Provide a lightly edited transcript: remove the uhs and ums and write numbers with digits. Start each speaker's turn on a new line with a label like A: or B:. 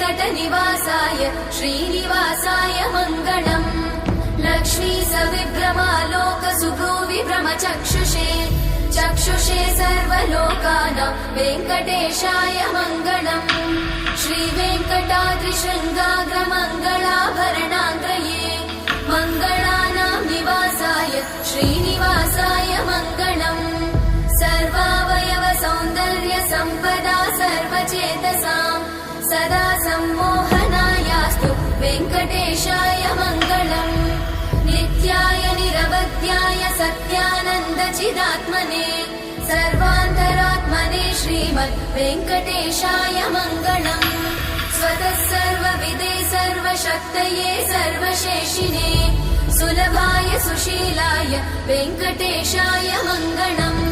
A: वेङ्कटनिवासाय श्रीनिवासाय मङ्गलम् लक्ष्मी सविभ्रमालोक सुभ्रूविभ्रमचक्षुषे चक्षुषे सर्वलोकानां वेङ्कटेशाय मङ्गलम् श्रीवेङ्कटाद्रिशृङ्गाग्रमङ्गलाभरणाङ्गये मङ्गलानां निवासाय श्रीनिवासाय मङ्गलम् सर्वावयव सौन्दर्य सम्पदा सर्वचेतसां सदा सम्मोहनायास्तु वेङ्कटेशाय मङ्गलम् नित्याय निरवध्याय सत्यानन्दचिदात्मने सर्वान्तरात्मने श्रीमद् वेङ्कटेशाय मङ्गलम् स्वतः सर्वविदे सर्वशक्तये सर्वशेषिने सुलभाय सुशीलाय वेङ्कटेशाय मङ्गलम्